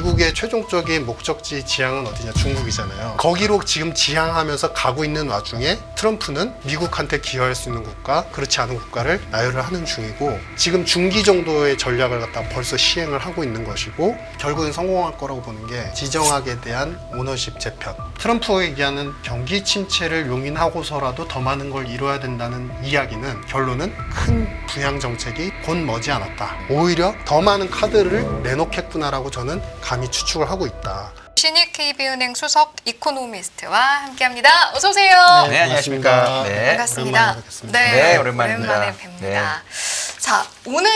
미국의 최종적인 목적지 지향은 어디냐? 중국이잖아요. 거기로 지금 지향하면서 가고 있는 와중에 트럼프는 미국한테 기여할 수 있는 국가, 그렇지 않은 국가를 나열을 하는 중이고, 지금 중기 정도의 전략을 갖다 벌써 시행을 하고 있는 것이고, 결국엔 성공할 거라고 보는 게 지정학에 대한 오너십 재편. 트럼프가 얘기하는 경기 침체를 용인하고서라도 더 많은 걸 이뤄야 된다는 이야기는, 결론은 큰 부양 정책이 곧 머지않았다. 오히려 더 많은 카드를 내놓겠구나라고 저는 감히 추측을 하고 있다. 신익 KB은행 수석 이코노미스트와 함께합니다. 어서 오세요. 네, 안녕하십니까. 네. 반갑습니다. 오랜만에 뵙겠습니다. 네, 오랜만입니다. 오랜만에 뵙니다. 자, 오늘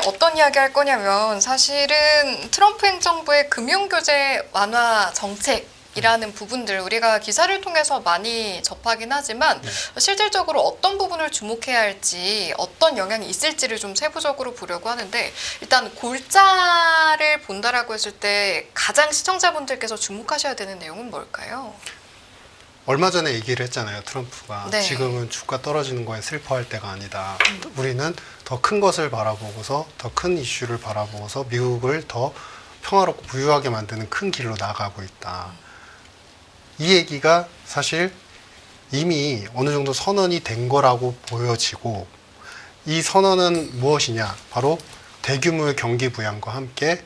어떤 이야기 할 거냐면, 사실은 트럼프 행정부의 금융규제 완화 정책이라는 부분들 우리가 기사를 통해서 많이 접하긴 하지만 실질적으로 어떤 부분을 주목해야 할지, 어떤 영향이 있을지를 좀 세부적으로 보려고 하는데, 일단 골자를 본다라고 했을 때 가장 시청자분들께서 주목하셔야 되는 내용은 뭘까요? 얼마 전에 얘기를 했잖아요. 트럼프가 네. 지금은 주가 떨어지는 거에 슬퍼할 때가 아니다. 우리는 더 큰 것을 바라보고서, 더 큰 이슈를 바라보고서 미국을 더 평화롭고 부유하게 만드는 큰 길로 나가고 있다. 이 얘기가 사실 이미 어느 정도 선언이 된 거라고 보여지고, 이 선언은 무엇이냐? 바로 대규모의 경기 부양과 함께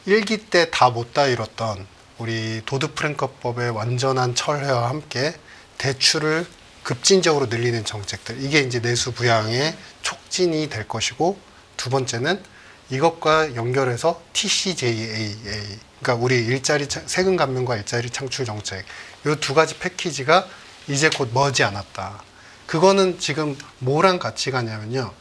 1기 때 다 못다 이뤘던 우리 도드-프랭크법의 완전한 철회와 함께 대출을 급진적으로 늘리는 정책들, 이게 이제 내수 부양의 촉진이 될 것이고, 두 번째는 이것과 연결해서 TCJA, 그러니까 우리 세금 감면과 일자리 창출 정책, 이 두 가지 패키지가 이제 곧 머지않았다. 그거는 지금 뭐랑 같이 가냐면요,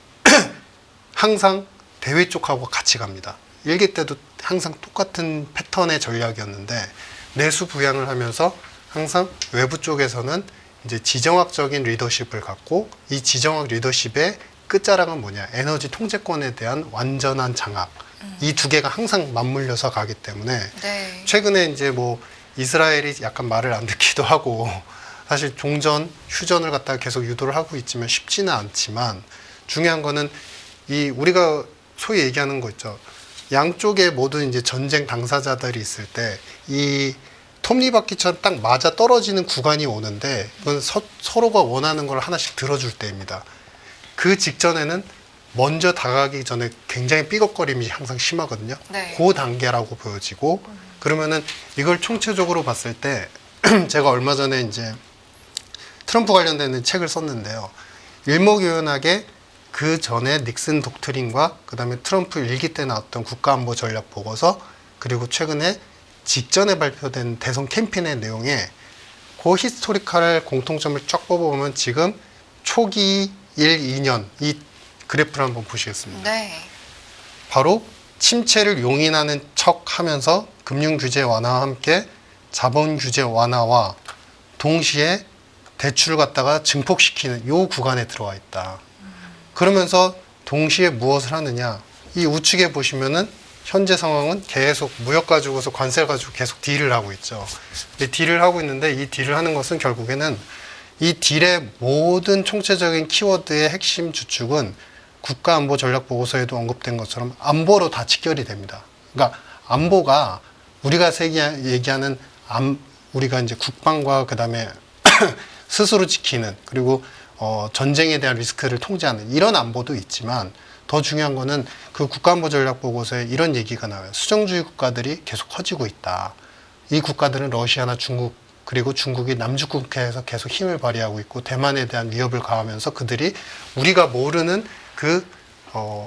항상 대외 쪽하고 같이 갑니다. 일기 때도 항상 똑같은 패턴의 전략이었는데, 내수 부양을 하면서 항상 외부 쪽에서는 이제 지정학적인 리더십을 갖고, 이 지정학 리더십의 끝자락은 뭐냐? 에너지 통제권에 대한 완전한 장악. 이 두 개가 항상 맞물려서 가기 때문에 네. 최근에 이제 뭐 이스라엘이 약간 말을 안 듣기도 하고, 사실 종전, 휴전을 갖다가 계속 유도를 하고 있지만 쉽지는 않지만, 중요한 거는 이 우리가 소위 얘기하는 거 있죠. 양쪽에 모두 이제 전쟁 당사자들이 있을 때 이 톱니바퀴처럼 딱 맞아 떨어지는 구간이 오는데, 그건 서로가 원하는 걸 하나씩 들어줄 때입니다. 그 직전에는 먼저 다가가기 전에 굉장히 삐걱거림이 항상 심하거든요. 네. 그 단계라고 보여지고, 그러면은 이걸 총체적으로 봤을 때 제가 얼마 전에 이제 트럼프 관련된 책을 썼는데요. 일목요연하게 그 전에 닉슨 독트린과 그 다음에 트럼프 일기 때 나왔던 국가안보 전략 보고서, 그리고 최근에 직전에 발표된 대선 캠페인의 내용에 그 히스토리칼 공통점을 쫙 뽑아보면 지금 초기 1, 2년 이 그래프를 한번 보시겠습니다. 네. 바로 침체를 용인하는 척 하면서 금융규제 완화와 함께 자본규제 완화와 동시에 대출을 갖다가 증폭시키는 요 구간에 들어와 있다. 그러면서 동시에 무엇을 하느냐? 이 우측에 보시면은 현재 상황은 계속 무역 가지고서 관세 가지고 계속 딜을 하고 있죠. 이 딜을 하고 있는데, 이 딜을 하는 것은 결국에는 이 딜의 모든 총체적인 키워드의 핵심 주축은 국가안보 전략 보고서에도 언급된 것처럼 안보로 다 직결이 됩니다. 그러니까 안보가 우리가 얘기하는 우리가 이제 국방과 그 다음에 스스로 지키는, 그리고 전쟁에 대한 리스크를 통제하는 이런 안보도 있지만, 더 중요한 거는 그 국가안보 전략 보고서에 이런 얘기가 나와요. 수정주의 국가들이 계속 커지고 있다. 이 국가들은 러시아나 중국, 그리고 중국이 남중국해에서 계속 힘을 발휘하고 있고, 대만에 대한 위협을 가하면서 그들이 우리가 모르는 그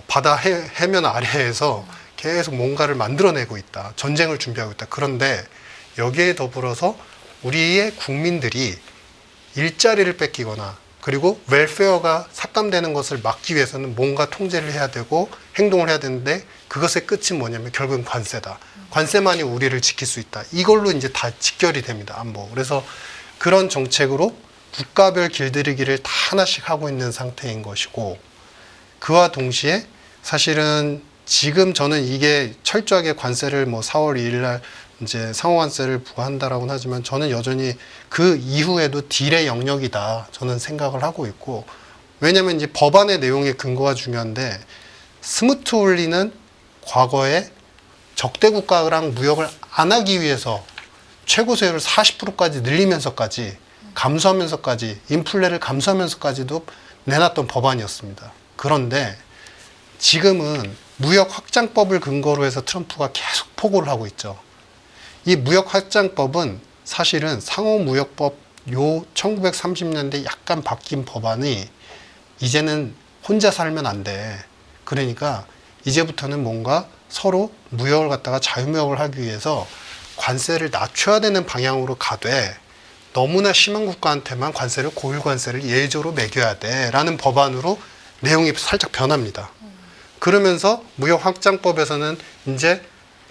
바다 해면 아래에서 계속 뭔가를 만들어내고 있다. 전쟁을 준비하고 있다. 그런데 여기에 더불어서 우리의 국민들이 일자리를 뺏기거나, 그리고 웰페어가 삭감되는 것을 막기 위해서는 뭔가 통제를 해야 되고 행동을 해야 되는데, 그것의 끝은 뭐냐면 결국은 관세다. 관세만이 우리를 지킬 수 있다. 이걸로 이제 다 직결이 됩니다. 안보. 그래서 그런 정책으로 국가별 길들이기를 다 하나씩 하고 있는 상태인 것이고, 그와 동시에 사실은 지금 저는 이게 철저하게 관세를 뭐 4월 2일 날 이제 상호관세를 부과한다라고는 하지만, 저는 여전히 그 이후에도 딜의 영역이다 저는 생각을 하고 있고, 왜냐하면 이제 법안의 내용의 근거가 중요한데, 스무트 홀리는 과거에 적대 국가랑 무역을 안 하기 위해서 최고 세율을 40%까지 늘리면서까지 감수하면서까지 인플레를 감수하면서까지도 내놨던 법안이었습니다. 그런데 지금은 무역 확장법을 근거로 해서 트럼프가 계속 포고를 하고 있죠. 이 무역 확장법은 사실은 상호무역법 요 1930년대 약간 바뀐 법안이 이제는 혼자 살면 안 돼. 그러니까 이제부터는 뭔가 서로 무역을 갖다가 자유무역을 하기 위해서 관세를 낮춰야 되는 방향으로 가되 너무나 심한 국가한테만 관세를 고율 관세를 예외적으로 매겨야 돼라는 법안으로 내용이 살짝 변합니다. 그러면서 무역 확장법에서는 이제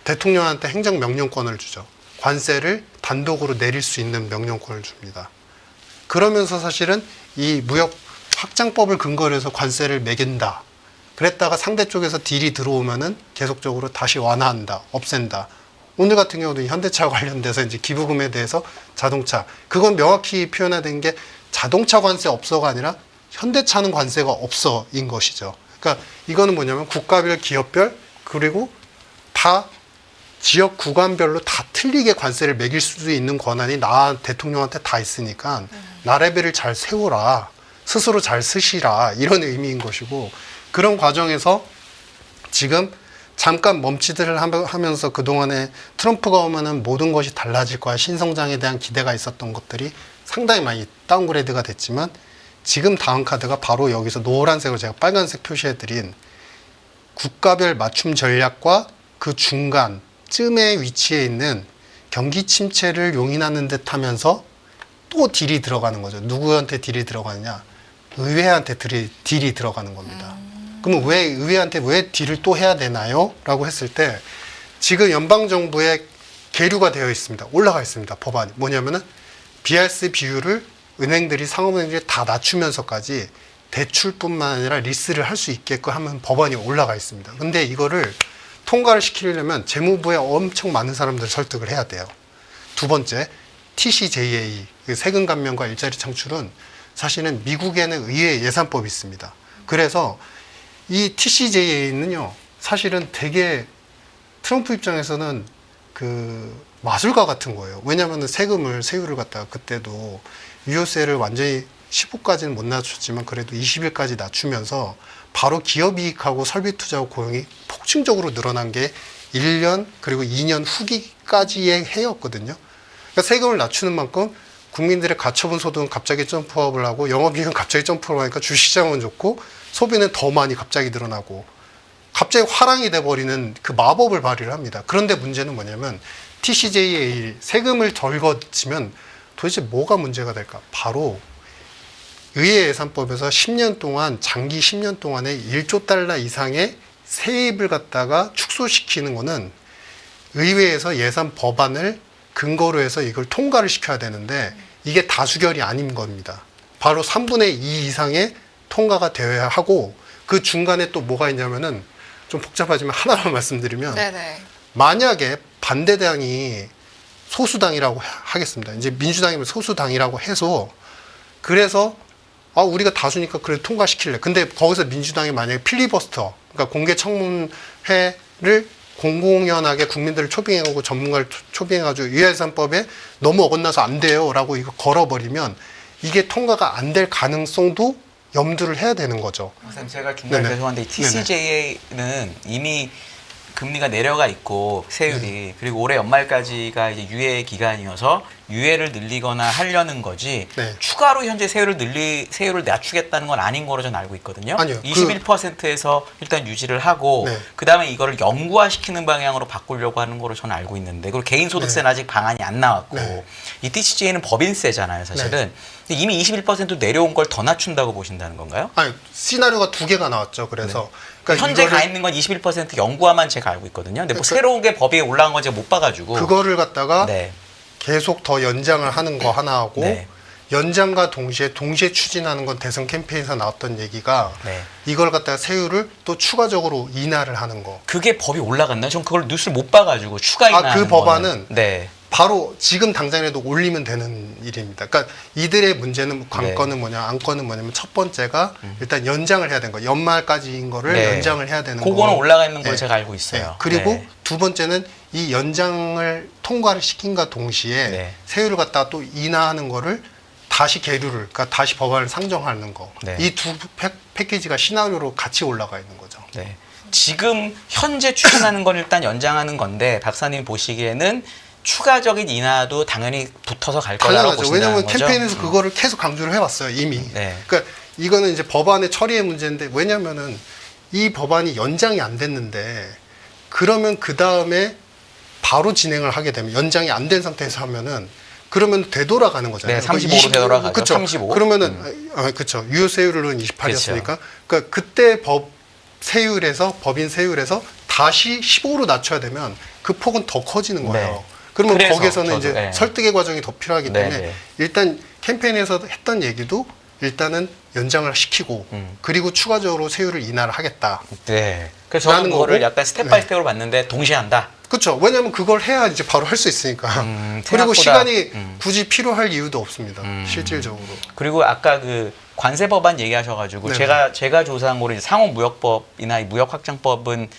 대통령한테 행정명령권을 주죠. 관세를 단독으로 내릴 수 있는 명령권을 줍니다. 그러면서 사실은 이 무역 확장법을 근거로 해서 관세를 매긴다. 그랬다가 상대 쪽에서 딜이 들어오면은 계속적으로 다시 완화한다, 없앤다. 오늘 같은 경우도 현대차 관련돼서 이제 기부금에 대해서 자동차. 그건 명확히 표현된 게 자동차 관세 없어가 아니라 현대차는 관세가 없어인 것이죠. 그러니까 이거는 뭐냐면 국가별, 기업별, 그리고 다 지역 구간별로 다 틀리게 관세를 매길 수 있는 권한이 나 대통령한테 다 있으니까 나라배를 잘 세우라. 스스로 잘 쓰시라. 이런 의미인 것이고 그런 과정에서 지금 잠깐 멈칫을 하면서 그동안에 트럼프가 오면은 모든 것이 달라질 거야. 신성장에 대한 기대가 있었던 것들이 상당히 많이 다운그레이드가 됐지만 지금 다음 카드가 바로 여기서 노란색으로 제가 빨간색 표시해드린 국가별 맞춤 전략과 그 중간쯤에 위치해 있는 경기 침체를 용인하는 듯 하면서 또 딜이 들어가는 거죠. 누구한테 딜이 들어가느냐? 의회한테 딜이 들어가는 겁니다. 그러면 왜 의회한테 왜 딜을 또 해야 되나요? 라고 했을 때 지금 연방정부에 계류가 되어 있습니다. 올라가 있습니다. 법안이. 뭐냐면은 BRC 비율을 은행들이 상업은행들이 다 낮추면서까지 대출뿐만 아니라 리스를 할 수 있게끔 하면 법안이 올라가 있습니다. 근데 이거를 통과를 시키려면 재무부에 엄청 많은 사람들을 설득을 해야 돼요. 두 번째, TCJA, 세금 감면과 일자리 창출은 사실은 미국에는 의회 예산법이 있습니다. 그래서 이 TCJA는요, 사실은 되게 트럼프 입장에서는 그 마술과 같은 거예요. 왜냐하면 세율을 갖다가 그때도 유효세를 완전히 15까지는 못 낮췄지만 그래도 20일까지 낮추면서 바로 기업이익하고 설비 투자하고 고용이 폭증적으로 늘어난 게 1년 그리고 2년 후기까지의 해였거든요. 그러니까 세금을 낮추는 만큼 국민들의 가처분 소득은 갑자기 점프업을 하고 영업이익은 갑자기 점프를 하니까 주식시장은 좋고 소비는 더 많이 갑자기 늘어나고 갑자기 화랑이 돼버리는 그 마법을 발휘를 합니다. 그런데 문제는 뭐냐면 TCJA 세금을 덜 거치면 도대체 뭐가 문제가 될까? 바로 의회 예산법에서 10년 동안 장기 10년 동안에 1조 달러 이상의 세입을 갖다가 축소시키는 거는 의회에서 예산 법안을 근거로 해서 이걸 통과를 시켜야 되는데 이게 다수결이 아닌 겁니다. 바로 3분의 2 이상의 통과가 되어야 하고 그 중간에 또 뭐가 있냐면은 좀 복잡하지만 하나만 말씀드리면 네네. 만약에 반대당이 소수당이라고 하겠습니다. 이제 민주당이면 소수당이라고 해서 그래서 우리가 다수니까 그래도 통과시킬래. 근데 거기서 민주당이 만약에 필리버스터, 그러니까 공개 청문회를 공공연하게 국민들을 초빙해가고 전문가를 초빙해가지고 유예산법에 너무 어긋나서 안 돼요라고 이거 걸어버리면 이게 통과가 안 될 가능성도 염두를 해야 되는 거죠. 선생님 제가 중간에 네네. 죄송한데 이 TCJA는 이미 금리가 내려가 있고 세율이 그리고 올해 연말까지가 이제 유예 기간이어서 유예를 늘리거나 하려는 거지 네. 추가로 현재 세율을 낮추겠다는 건 아닌 거로 저는 알고 있거든요. 아니요. 21%에서 일단 유지를 하고 네. 그다음에 이거를 영구화시키는 방향으로 바꾸려고 하는 거로 저는 알고 있는데 그리고 개인소득세는 아직 방안이 안 나왔고 네. 이 TCJA는 법인세잖아요, 사실은. 근데 이미 21% 내려온 걸 더 낮춘다고 보신다는 건가요? 아니 시나리오가 두 개가 나왔죠. 그래서 그러니까 현재 이거를- 가 있는 건 21% 영구화만 제가 알고 있거든요. 근데 뭐 새로운 게 법에 올라온 건 제가 못 봐가지고. 그거를 갖다가 네. 계속 더 연장을 하는 거 하나 하고 네. 연장과 동시에 추진하는 건 대선 캠페인에서 나왔던 얘기가 네. 이걸 갖다가 세율을 또 추가적으로 인하를 하는 거. 그게 법이 올라갔나요? 전 그걸 뉴스를 못 봐가지고 추가 인하는 그 법안은 거는. 네. 바로 지금 당장에도 올리면 되는 일입니다. 그러니까 이들의 문제는 관건은 뭐냐, 안건은 뭐냐면 첫 번째가 일단 연장을 해야 되는 거예요. 연말까지인 거를 네. 연장을 해야 되는 거. 그거는 올라가 있는 걸 네. 제가 알고 있어요. 네. 그리고 네. 두 번째는 이 연장을 통과를 시킨과 동시에 네. 세율을 갖다가 또 인하하는 거를 다시 계류를, 그러니까 다시 법안을 상정하는 거. 네. 이 두 패키지가 시나리오로 같이 올라가 있는 거죠. 네. 지금 현재 추진하는 건 일단 연장하는 건데 박사님 보시기에는 추가적인 인하도 당연히 붙어서 갈 거라고 당연하죠. 보신다는 왜냐하면 거죠? 캠페인에서 그거를 계속 강조를 해왔어요, 이미. 네. 그러니까 이거는 이제 법안의 처리의 문제인데, 왜냐면은 이 법안이 연장이 안 됐는데, 그러면 그 다음에 바로 진행을 하게 되면, 연장이 안 된 상태에서 하면은, 그러면 되돌아가는 거잖아요. 네, 35로 되돌아가죠. 그쵸? 35. 그러면은, 그쵸. 유효세율은 28이었으니까. 그러니까 그때 법인 세율에서 다시 15로 낮춰야 되면 그 폭은 더 커지는 거예요. 네. 그러면 그래서 거기에서는 저도, 이제 네. 설득의 과정이 더 필요하기 네, 때문에 네. 일단 캠페인에서 했던 얘기도 일단은 연장을 시키고 그리고 추가적으로 세율을 인하를 하겠다. 네. 그래서 저는 라는 그거를 거고, 약간 스텝 바이 스텝으로 봤는데 동시에 한다. 그렇죠. 왜냐하면 그걸 해야 이제 바로 할 수 있으니까. 그리고 생각보다, 시간이 굳이 필요할 이유도 없습니다. 실질적으로. 그리고 아까 그 관세 법안 얘기하셔가지고 네네. 제가 조사한 거로 이제 상호무역법이나 이 무역확장법은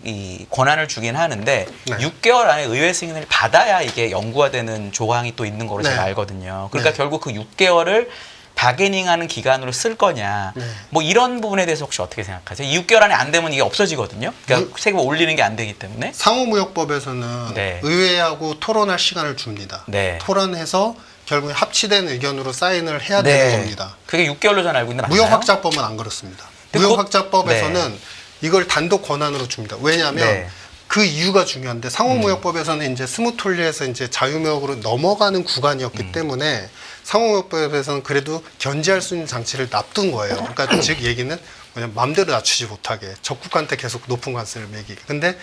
이 권한을 주긴 하는데 네. 6개월 안에 의회 승인을 받아야 이게 영구화되는 조항이 또 있는 거로 네. 제가 알거든요. 그러니까 네. 결국 그 6개월을 바게닝하는 기간으로 쓸 거냐, 네. 뭐 이런 부분에 대해서 혹시 어떻게 생각하세요? 6개월 안에 안 되면 이게 없어지거든요. 그러니까 세금 올리는 게 안 되기 때문에. 상호무역법에서는 네. 의회하고 토론할 시간을 줍니다. 네. 토론해서 결국에 합치된 의견으로 사인을 해야 네. 되는 겁니다. 그게 6개월로 저는 알고 있는데 맞나요? 무역확장법은 안 그렇습니다. 근데 무역확장법에서는 이걸 단독 권한으로 줍니다. 왜냐하면 네. 그 이유가 중요한데 상호무역법에서는 이제 스무톨리에서 이제 자유무역으로 넘어가는 구간이었기 때문에 상호무역법에서는 그래도 견제할 수 있는 장치를 놔둔 거예요. 그러니까 즉 얘기는 뭐냐면 마음대로 낮추지 못하게 적국한테 계속 높은 관세를 매기게. 근데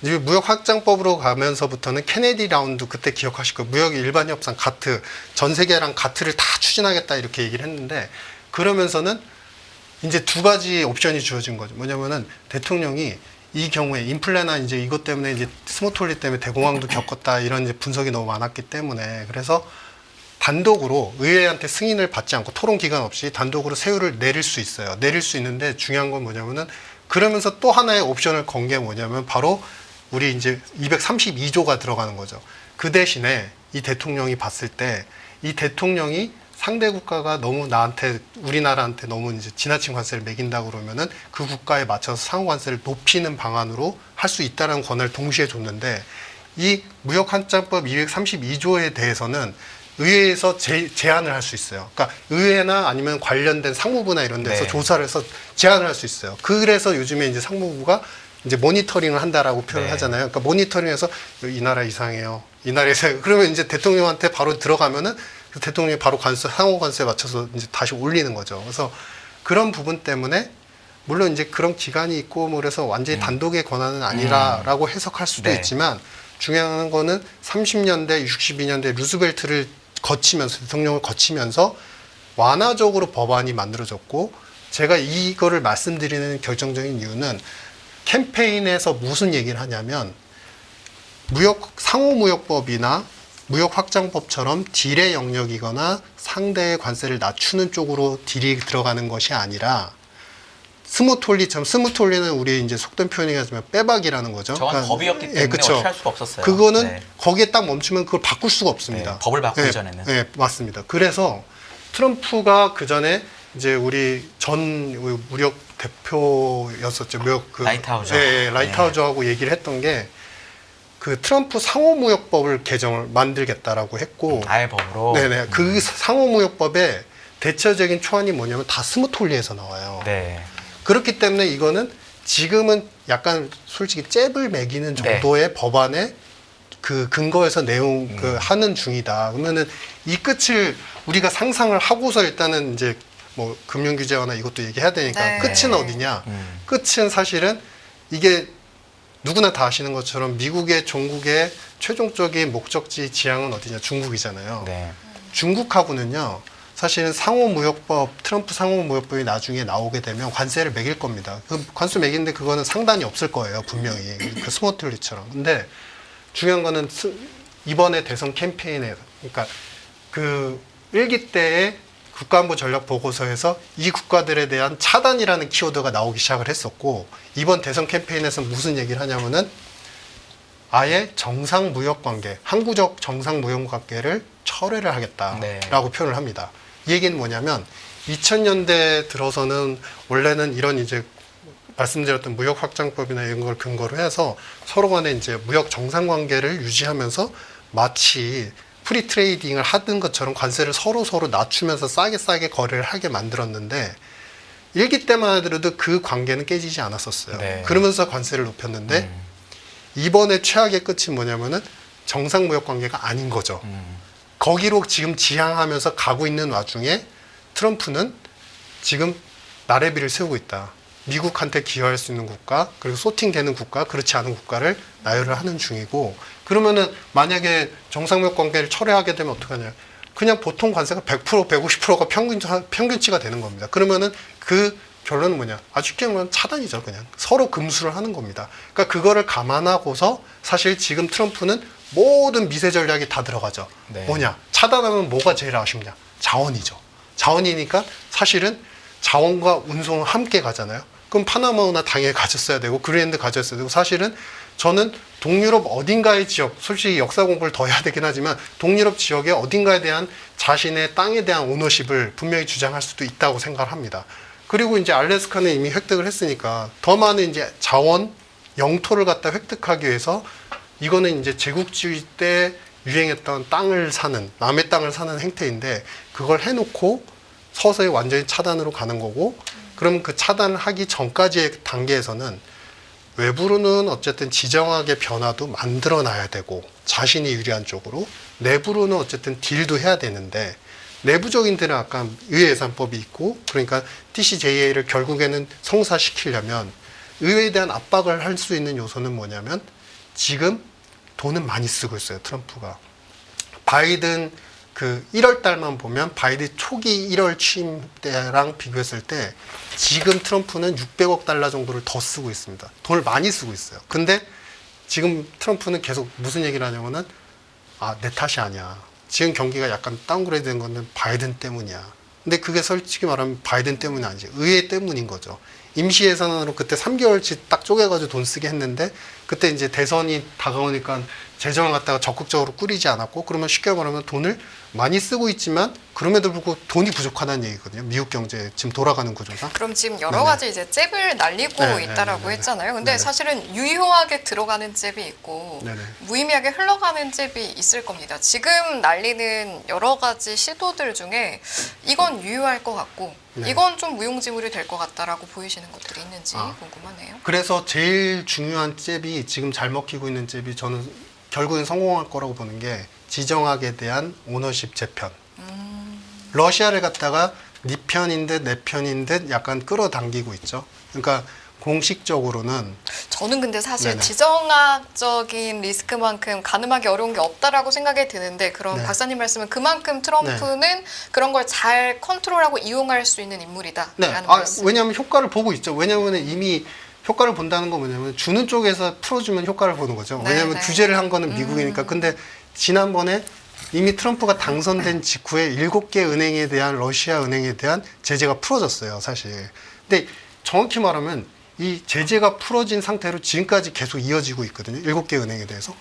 이제 무역확장법으로 가면서부터는 케네디 라운드 그때 기억하실 거예요. 무역 일반 협상 가트 전 세계랑 가트를 다 추진하겠다 이렇게 얘기를 했는데 그러면서는 이제 두 가지 옵션이 주어진 거죠. 뭐냐면은 대통령이 이 경우에 인플레나 이제 이것 때문에 이제 스모톨리 때문에 대공황도 겪었다 이런 이제 분석이 너무 많았기 때문에 그래서 단독으로 의회한테 승인을 받지 않고 토론 기간 없이 단독으로 세율을 내릴 수 있어요. 내릴 수 있는데 중요한 건 뭐냐면은 그러면서 또 하나의 옵션을 건 게 뭐냐면 바로 우리 이제 232조가 들어가는 거죠. 그 대신에 이 대통령이 봤을 때 이 대통령이 상대 국가가 너무 나한테 우리나라한테 너무 이제 지나친 관세를 매긴다 그러면은 그 국가에 맞춰서 상호 관세를 높이는 방안으로 할 수 있다는 권한을 동시에 줬는데 이 무역환장법 232조에 대해서는 의회에서 제안을 할 수 있어요. 그러니까 의회나 아니면 관련된 상무부나 이런 데서 네. 조사를 해서 제안을 할 수 있어요. 그래서 요즘에 이제 상무부가 이제 모니터링을 한다라고 표현을 네. 하잖아요. 그러니까 모니터링해서 이 나라 이상해요. 이 나라 이상해요. 그러면 이제 대통령한테 바로 들어가면은 그 대통령이 바로 상호 관세에 맞춰서 이제 다시 올리는 거죠. 그래서 그런 부분 때문에 물론 이제 그런 기간이 있고 뭐 그래서 완전히 단독의 권한은 아니라라고 해석할 수도 네. 있지만 중요한 거는 30년대, 62년대 루즈벨트를 거치면서 대통령을 거치면서 완화적으로 법안이 만들어졌고 제가 이거를 말씀드리는 결정적인 이유는 캠페인에서 무슨 얘기를 하냐면 상호무역법이나 무역확장법처럼 딜의 영역이거나 상대의 관세를 낮추는 쪽으로 딜이 들어가는 것이 아니라 스무톨리처럼 스무톨리는 우리 이제 속된 표현이지만 빼박이라는 거죠. 저건 법이었기 때문에 그쵸. 어떻게 할 수가 없었어요. 그거는 네. 거기에 딱 멈추면 그걸 바꿀 수가 없습니다. 네, 법을 바꾸기 전에는. 네, 맞습니다. 그래서 트럼프가 그 전에 이제 우리 전 무역 대표였었죠. 무역 라이트하우저. 라이트하우저하고 얘기를 했던 게 그 트럼프 상호무역법을 만들겠다라고 했고, 아예 법으로. 네네 그 상호무역법의 대체적인 초안이 뭐냐면 다 스무톨리에서 나와요. 네. 그렇기 때문에 이거는 지금은 약간 솔직히 잽을 매기는 정도의 법안에 그 근거에서 내용 하는 중이다. 그러면은 이 끝을 우리가 상상을 하고서 일단은 이제 뭐 금융 규제화나 이것도 얘기해야 되니까 네. 끝은 어디냐? 끝은 사실은 이게 누구나 다 아시는 것처럼 미국의 종국의 최종적인 목적지 지향은 어디냐? 중국이잖아요. 네. 중국하고는요. 사실은 트럼프 상호무역법이 나중에 나오게 되면 관세를 매길 겁니다. 그 관세 매기는데 그거는 상단이 없을 거예요, 분명히. 그 스모틀리처럼. 근데 중요한 거는 이번에 대선 캠페인에 그러니까 그 1기 때의 국가안보 전략 보고서에서 이 국가들에 대한 차단이라는 키워드가 나오기 시작을 했었고 이번 대선 캠페인에서 무슨 얘기를 하냐면은 아예 정상 무역 관계, 항구적 정상 무역 관계를 철회를 하겠다라고 네. 표현을 합니다. 이 얘기는 뭐냐면 2000년대 들어서는 원래는 이런 이제 말씀드렸던 무역 확장법이나 이런 걸 근거로 해서 서로 간에 이제 무역 정상 관계를 유지하면서 마치 프리 트레이딩을 하던 것처럼 관세를 서로 낮추면서 싸게 거래를 하게 만들었는데 1기 때만 하더라도 그 관계는 깨지지 않았었어요. 네. 그러면서 관세를 높였는데 이번에 최악의 끝이 뭐냐면은 정상 무역 관계가 아닌 거죠. 거기로 지금 지향하면서 가고 있는 와중에 트럼프는 지금 나래비를 세우고 있다. 미국한테 기여할 수 있는 국가, 그리고 소팅되는 국가, 그렇지 않은 국가를 나열을 하는 중이고, 그러면은 만약에 정상무역 관계를 철회하게 되면 어떡하냐? 그냥 보통 관세가 100%, 150%가 평균치가 되는 겁니다. 그러면은 그 결론은 뭐냐? 아주 쉽게 말하면 차단이죠, 그냥. 서로 금수를 하는 겁니다. 그러니까 그거를 감안하고서 사실 지금 트럼프는 모든 미세 전략이 다 들어가죠. 네. 뭐냐? 차단하면 뭐가 제일 아쉽냐? 자원이죠. 자원이니까 사실은 자원과 운송은 함께 가잖아요. 그럼 파나마나 당연히 가졌어야 되고 그린랜드 가졌어야 되고 사실은 저는 동유럽 어딘가의 지역, 솔직히 역사 공부를 더 해야 되긴 하지만 동유럽 지역의 어딘가에 대한 자신의 땅에 대한 오너십을 분명히 주장할 수도 있다고 생각을 합니다. 그리고 이제 알래스카는 이미 획득을 했으니까 더 많은 이제 자원, 영토를 갖다 획득하기 위해서 이거는 이제 제국주의 때 유행했던 땅을 사는, 남의 땅을 사는 행태인데 그걸 해놓고 서서히 완전히 차단으로 가는 거고 그럼 그 차단을 하기 전까지의 단계에서는 외부로는 어쨌든 지정학의 변화도 만들어 놔야 되고 자신이 유리한 쪽으로 내부로는 어쨌든 딜도 해야 되는데 내부적인 데는 아까 의회예산법이 있고 그러니까 TCJA를 결국에는 성사시키려면 의회에 대한 압박을 할 수 있는 요소는 뭐냐면 지금 돈은 많이 쓰고 있어요 트럼프가. 바이든 그 1월 달만 보면 바이든 초기 1월 취임 때랑 비교했을 때 지금 트럼프는 600억 달러 정도를 더 쓰고 있습니다. 돈을 많이 쓰고 있어요. 근데 지금 트럼프는 계속 무슨 얘기를 하냐면은 내 탓이 아니야. 지금 경기가 약간 다운그레이드 된 거는 바이든 때문이야. 근데 그게 솔직히 말하면 바이든 때문이 아니지. 의회 때문인 거죠. 임시 예산으로 그때 3개월치 딱 쪼개가지고 돈 쓰게 했는데 그때 이제 대선이 다가오니까 재정을 갖다가 적극적으로 꾸리지 않았고 그러면 쉽게 말하면 돈을 많이 쓰고 있지만 그럼에도 불구하고 돈이 부족하다는 얘기거든요. 미국 경제 지금 돌아가는 구조상. 그럼 지금 여러 네네. 가지 이제 잽을 날리고 네네. 있다라고 네네. 했잖아요. 근데 네네. 사실은 유효하게 들어가는 잽이 있고 네네. 무의미하게 흘러가는 잽이 있을 겁니다. 지금 날리는 여러 가지 시도들 중에 이건 유효할 것 같고 네. 이건 좀 무용지물이 될 것 같다라고 보이시는 것들이 있는지 궁금하네요. 그래서 제일 중요한 잽이 지금 잘 먹히고 있는 잽이 저는 결국엔 성공할 거라고 보는 게 지정학에 대한 오너십 재편. 러시아를 갖다가 네 편인 듯 내 편인 듯 약간 끌어당기고 있죠. 그러니까 공식적으로는 저는 근데 사실 네네. 지정학적인 리스크만큼 가늠하기 어려운 게 없다라고 생각이 드는데 그럼 네. 박사님 말씀은 그만큼 트럼프는 그런 걸 잘 컨트롤하고 이용할 수 있는 인물이다. 네. 라는 말씀. 왜냐하면 효과를 보고 있죠. 왜냐하면 이미 효과를 본다는 건 뭐냐면 주는 쪽에서 풀어주면 효과를 보는 거죠. 네, 왜냐하면 네. 규제를 한 거는 미국이니까. 근데 지난번에 이미 트럼프가 당선된 직후에 7개 은행에 대한 러시아 은행에 대한 제재가 풀어졌어요, 사실. 근데 정확히 말하면 이 제재가 풀어진 상태로 지금까지 계속 이어지고 있거든요. 7개 은행에 대해서.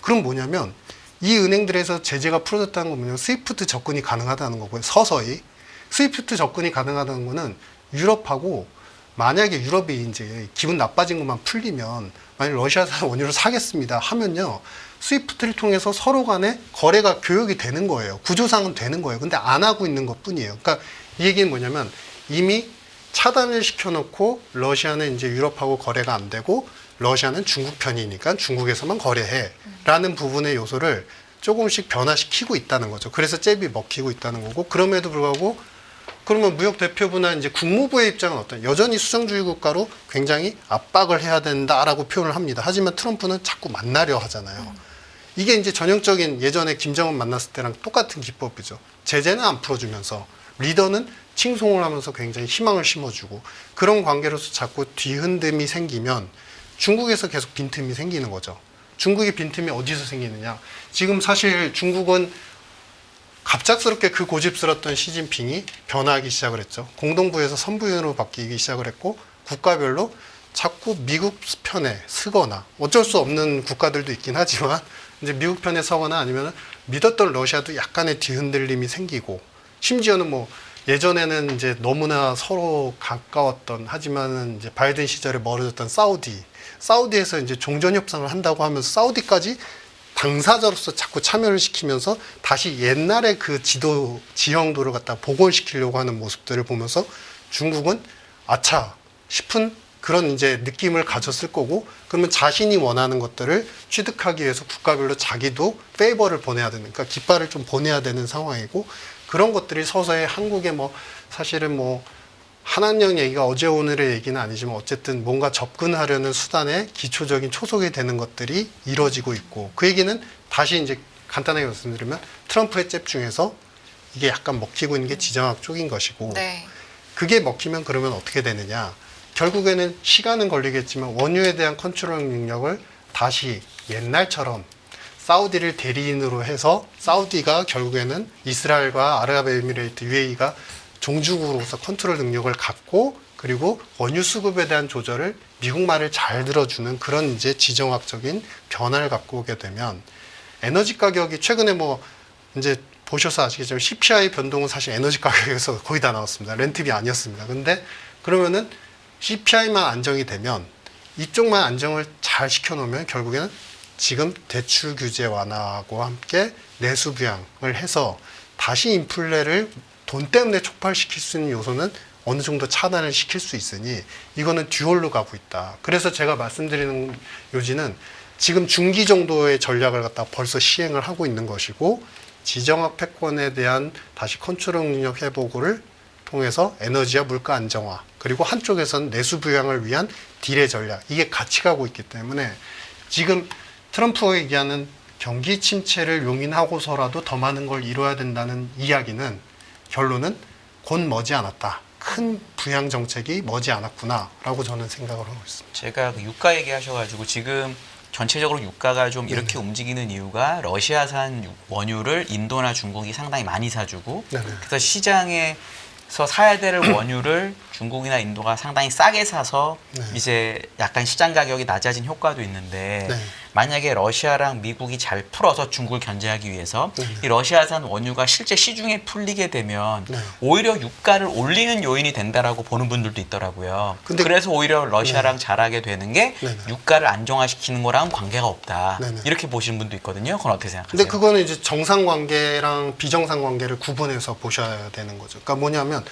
그럼 뭐냐면 이 은행들에서 제재가 풀어졌다는 건 뭐냐면 스위프트 접근이 가능하다는 거고요. 서서히. 스위프트 접근이 가능하다는 거는 유럽하고 만약에 유럽이 이제 기분 나빠진 것만 풀리면 만약 러시아산 원유를 사겠습니다 하면요. 스위프트를 통해서 서로 간에 거래가 교역이 되는 거예요. 구조상은 되는 거예요. 근데 안 하고 있는 것 뿐이에요. 그러니까 이 얘기는 뭐냐면 이미 차단을 시켜놓고 러시아는 이제 유럽하고 거래가 안 되고 러시아는 중국 편이니까 중국에서만 거래해 라는 부분의 요소를 조금씩 변화시키고 있다는 거죠. 그래서 잽이 먹히고 있다는 거고 그럼에도 불구하고 그러면 무역 대표부나 이제 국무부의 입장은 어떤? 여전히 수성주의 국가로 굉장히 압박을 해야 된다라고 표현을 합니다. 하지만 트럼프는 자꾸 만나려 하잖아요. 이게 이제 전형적인 예전에 김정은 만났을 때랑 똑같은 기법이죠. 제재는 안 풀어주면서 리더는 칭송을 하면서 굉장히 희망을 심어주고 그런 관계로서 자꾸 뒤흔듦이 생기면 중국에서 계속 빈틈이 생기는 거죠. 중국의 빈틈이 어디서 생기느냐. 지금 사실 중국은 갑작스럽게 그 고집스럽던 시진핑이 변화하기 시작을 했죠. 공동부에서 선부인으로 바뀌기 시작을 했고 국가별로 자꾸 미국 편에 서거나 어쩔 수 없는 국가들도 있긴 하지만 이제 미국 편에 서거나 아니면 믿었던 러시아도 약간의 뒤흔들림이 생기고 심지어는 뭐 예전에는 이제 너무나 서로 가까웠던 하지만은 이제 바이든 시절에 멀어졌던 사우디에서 이제 종전 협상을 한다고 하면서 사우디까지 당사자로서 자꾸 참여를 시키면서 다시 옛날의 그 지형도를 갖다 복원시키려고 하는 모습들을 보면서 중국은 아차 싶은 그런 이제 느낌을 가졌을 거고 그러면 자신이 원하는 것들을 취득하기 위해서 국가별로 자기도 페이버를 보내야 되는 그러니까 깃발을 좀 보내야 되는 상황이고 그런 것들이 서서히 한국에 뭐 사실은 뭐 한한령 얘기가 어제 오늘의 얘기는 아니지만 어쨌든 뭔가 접근하려는 수단의 기초적인 초석이 되는 것들이 이루어지고 있고 그 얘기는 다시 이제 간단하게 말씀드리면 트럼프의 잽 중에서 이게 약간 먹히고 있는 게 지정학 쪽인 것이고 네. 그게 먹히면 그러면 어떻게 되느냐 결국에는 시간은 걸리겠지만 원유에 대한 컨트롤 능력을 다시 옛날처럼 사우디를 대리인으로 해서 사우디가 결국에는 이스라엘과 아랍에미레이트 UAE가 종주국으로서 컨트롤 능력을 갖고 그리고 원유 수급에 대한 조절을 미국 말을 잘 들어주는 그런 이제 지정학적인 변화를 갖고 오게 되면 에너지 가격이 최근에 뭐 이제 보셔서 아시겠지만 CPI 변동은 사실 에너지 가격에서 거의 다 나왔습니다. 렌트비 아니었습니다. 근데 그러면은 CPI만 안정이 되면 이쪽만 안정을 잘 시켜놓으면 결국에는 지금 대출 규제 완화하고 함께 내수 부양을 해서 다시 인플레를 돈 때문에 촉발시킬 수 있는 요소는 어느 정도 차단을 시킬 수 있으니 이거는 듀얼로 가고 있다. 그래서 제가 말씀드리는 요지는 지금 중기 정도의 전략을 갖다 벌써 시행을 하고 있는 것이고 지정학 패권에 대한 다시 컨트롤 능력 회복을 통해서 에너지와 물가 안정화 그리고 한쪽에서는 내수 부양을 위한 딜의 전략 이게 같이 가고 있기 때문에 지금 트럼프가 얘기하는 경기 침체를 용인하고서라도 더 많은 걸 이뤄야 된다는 이야기는 결론은 곧 머지않았다. 큰 부양 정책이 머지않았구나라고 저는 생각을 하고 있습니다. 제가 그 유가 얘기하셔가지고 지금 전체적으로 유가가 좀 이렇게 움직이는 이유가 러시아산 원유를 인도나 중국이 상당히 많이 사주고 네네. 그래서 시장에서 사야 될 원유를 중국이나 인도가 상당히 싸게 사서 네. 이제 약간 시장 가격이 낮아진 효과도 있는데 네. 만약에 러시아랑 미국이 잘 풀어서 중국을 견제하기 위해서 네. 이 러시아산 원유가 실제 시중에 풀리게 되면 네. 오히려 유가를 올리는 요인이 된다라고 보는 분들도 있더라고요. 근데- 그래서 오히려 러시아랑 잘하게 되는 게 네. 네. 유가를 안정화시키는 거랑은 관계가 없다. 네. 네. 이렇게 보시는 분도 있거든요. 그건 어떻게 생각하세요? 근데 그거는 이제 정상 관계랑 비정상 관계를 구분해서 보셔야 되는 거죠. 그러니까 뭐냐면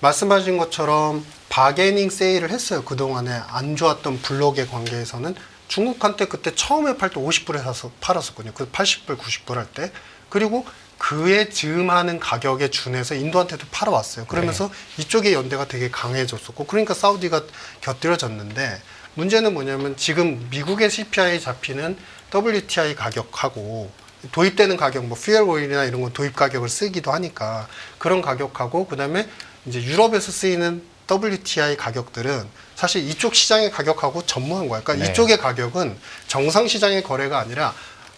말씀하신 것처럼 바게닝 세일을 했어요. 그동안에 안 좋았던 블록의 관계에서는 중국한테 그때 처음에 팔 때 50불에 사서 팔았었거든요. 그 80불, 90불 할 때. 그리고 그에 즈음하는 가격에 준해서 인도한테도 팔아왔어요. 그러면서 이쪽의 연대가 되게 강해졌었고 그러니까 사우디가 곁들여졌는데 문제는 뭐냐면 지금 미국의 CPI 잡히는 WTI 가격하고 도입되는 가격, 뭐 퓨엘 오일이나 이런 건 도입 가격을 쓰기도 하니까 그런 가격하고 그다음에 이제 유럽에서 쓰이는 WTI 가격들은 사실 이쪽 시장의 가격하고 전무한 거야. 그러니까 네. 이쪽의 가격은 정상 시장의 거래가 아니라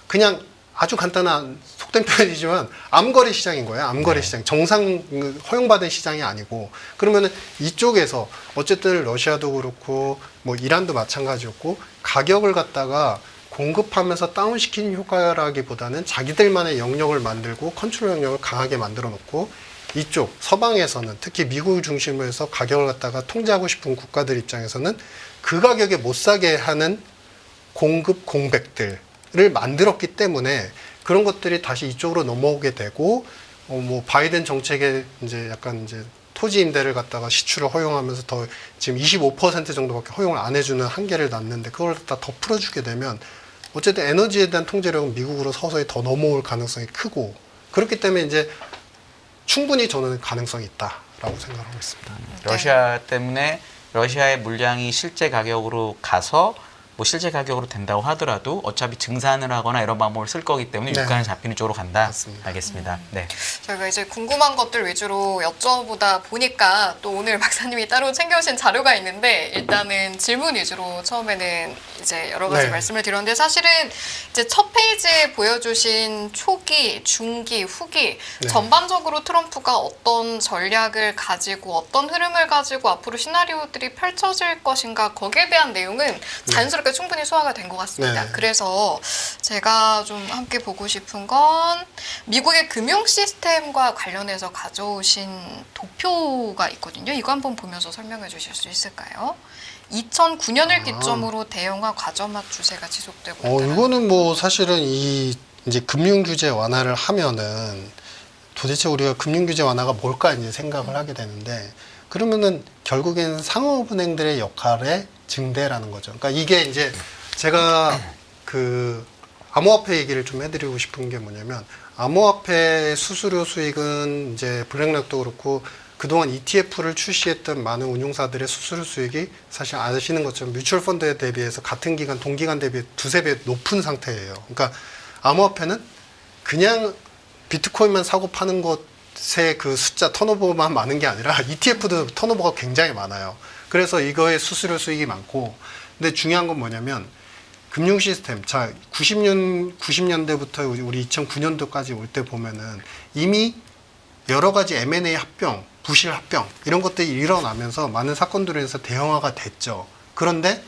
그냥 아주 간단한 속된 표현이지만 암거래 시장인 거예요. 암거래 네. 시장. 정상 허용받은 시장이 아니고 그러면은 이쪽에서 어쨌든 러시아도 그렇고 뭐 이란도 마찬가지였고 가격을 갖다가 공급하면서 다운시키는 효과라기보다는 자기들만의 영역을 만들고 컨트롤 영역을 강하게 만들어 놓고 이쪽 서방에서는 특히 미국을 중심으로 해서 가격을 갖다가 통제하고 싶은 국가들 입장에서는 그 가격에 못 사게 하는 공급 공백들을 만들었기 때문에 그런 것들이 다시 이쪽으로 넘어오게 되고 뭐 바이든 정책에 이제 약간 이제 토지 임대를 갖다가 시추를 허용하면서 더 지금 25% 정도밖에 허용을 안 해주는 한계를 놨는데 그걸 갖다 더 풀어주게 되면 어쨌든 에너지에 대한 통제력은 미국으로 서서히 더 넘어올 가능성이 크고 그렇기 때문에 이제 충분히 저는 가능성이 있다라고 생각하고 있습니다. 러시아 때문에 러시아의 물량이 실제 가격으로 가서 뭐 실제 가격으로 된다고 하더라도 어차피 증산을 하거나 이런 방법을 쓸 거기 때문에 네. 유가는 잡히는 쪽으로 간다. 맞습니다. 알겠습니다. 네. 저희가 이제 궁금한 것들 위주로 여쭤보다 보니까 또 오늘 박사님이 따로 챙겨오신 자료가 있는데 일단은 질문 위주로 처음에는 이제 여러 가지 네. 말씀을 드렸는데 사실은 이제 첫 페이지에 보여주신 초기, 중기, 후기 네. 전반적으로 트럼프가 어떤 전략을 가지고 어떤 흐름을 가지고 앞으로 시나리오들이 펼쳐질 것인가 거기에 대한 내용은 자연스럽게 충분히 소화가 된 것 같습니다. 네. 그래서 제가 좀 함께 보고 싶은 건 미국의 금융 시스템과 관련해서 가져오신 도표가 있거든요. 이거 한번 보면서 설명해 주실 수 있을까요? 2009년을 기점으로 대형화 과점화 추세가 지속되고 있다. 이거는 뭐 사실은 이 이제 금융 규제 완화를 하면은 도대체 우리가 금융 규제 완화가 뭘까 이제 생각을 하게 되는데 그러면은 결국엔 상업은행들의 역할의 증대라는 거죠. 그러니까 이게 이제 제가 그 암호화폐 얘기를 좀 해드리고 싶은 게 뭐냐면 암호화폐 수수료 수익은 이제 블랙락도 그렇고 그동안 ETF를 출시했던 많은 운용사들의 수수료 수익이 사실 아시는 것처럼 뮤추얼 펀드에 대비해서 같은 기간 동기간 대비 두세 배 높은 상태예요. 그러니까 암호화폐는 그냥 비트코인만 사고 파는 것의 그 숫자 턴오버만 많은 게 아니라 ETF도 턴오버가 굉장히 많아요. 그래서 이거의 수수료 수익이 많고 근데 중요한 건 뭐냐면 금융 시스템, 자 90년대부터 우리 2009년도까지 올 때 보면은 이미 여러 가지 M&A 합병, 부실 합병 이런 것들이 일어나면서 많은 사건들에 의해서 대형화가 됐죠. 그런데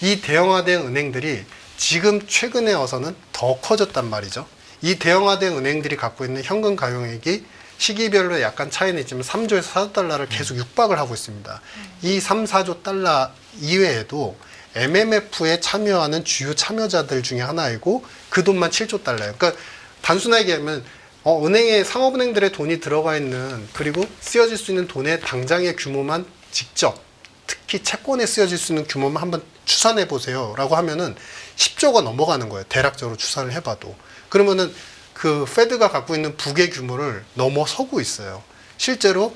이 대형화된 은행들이 지금 최근에 와서는 더 커졌단 말이죠. 이 대형화된 은행들이 갖고 있는 현금 가용액이 시기별로 약간 차이는 있지만 3조에서 4조 달러를 계속 육박을 하고 있습니다. 이 3, 4조 달러 이외에도 MMF에 참여하는 주요 참여자들 중에 하나이고 그 돈만 7조 달러예요. 그러니까 단순하게 얘기하면 은행에 상업은행들의 돈이 들어가 있는 그리고 쓰여질 수 있는 돈의 당장의 규모만 직접 특히 채권에 쓰여질 수 있는 규모만 한번 추산해 보세요 라고 하면은 10조가 넘어가는 거예요. 대략적으로 추산을 해봐도. 그러면은 그 페드가 갖고 있는 부의 규모를 넘어서고 있어요. 실제로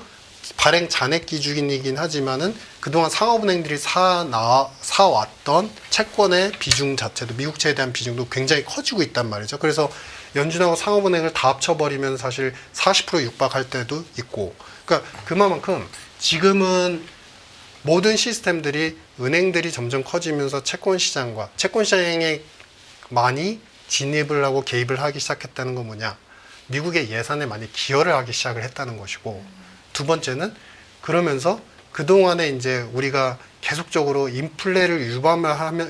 발행 잔액 기준이긴 하지만은 그동안 상업은행들이 사왔던 채권의 비중 자체도 미국채에 대한 비중도 굉장히 커지고 있단 말이죠. 그래서 연준하고 상업은행을 다 합쳐버리면 사실 40% 육박할 때도 있고 그러니까 그만큼 지금은 모든 시스템들이 은행들이 점점 커지면서 채권 시장과 채권 시장에 많이 진입을 하고 개입을 하기 시작했다는 건 뭐냐 미국의 예산에 많이 기여를 하기 시작을 했다는 것이고 두 번째는 그러면서 그동안에 이제 우리가 계속적으로 인플레를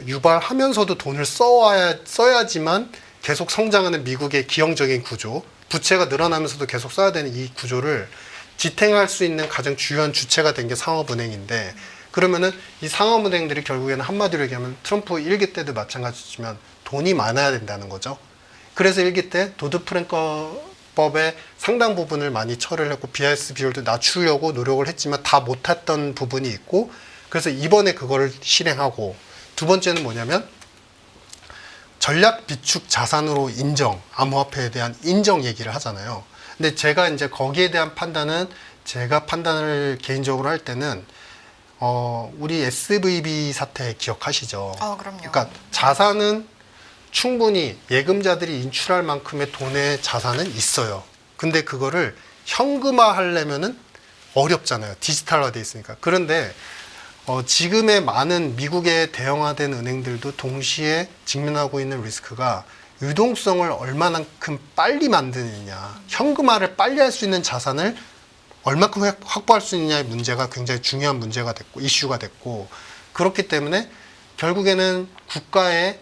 유발하면서도 돈을 써야지만 계속 성장하는 미국의 기형적인 구조, 부채가 늘어나면서도 계속 써야 되는 이 구조를 지탱할 수 있는 가장 주요한 주체가 된 게 상업은행인데 그러면은 이 상업은행들이 결국에는 한마디로 얘기하면 트럼프 1기 때도 마찬가지지만 돈이 많아야 된다는 거죠. 그래서 1기 때 도드프랭크법의 상당 부분을 많이 처리를 했고 BIS 비율도 낮추려고 노력을 했지만 다 못했던 부분이 있고 그래서 이번에 그거를 실행하고 두 번째는 뭐냐면 전략 비축 자산으로 인정, 암호화폐에 대한 인정 얘기를 하잖아요. 근데 제가 이제 거기에 대한 판단은 제가 판단을 개인적으로 할 때는 우리 SVB 사태 기억하시죠? 그럼요. 그러니까 자산은 충분히 예금자들이 인출할 만큼의 돈의 자산은 있어요. 근데 그거를 현금화 하려면은 어렵잖아요. 디지털화 돼 있으니까. 그런데 지금의 많은 미국의 대형화된 은행들도 동시에 직면하고 있는 리스크가 유동성을 얼마만큼 빨리 만드느냐, 현금화를 빨리 할 수 있는 자산을 얼마큼 확보할 수 있느냐의 문제가 굉장히 중요한 문제가 됐고, 이슈가 됐고, 그렇기 때문에 결국에는 국가의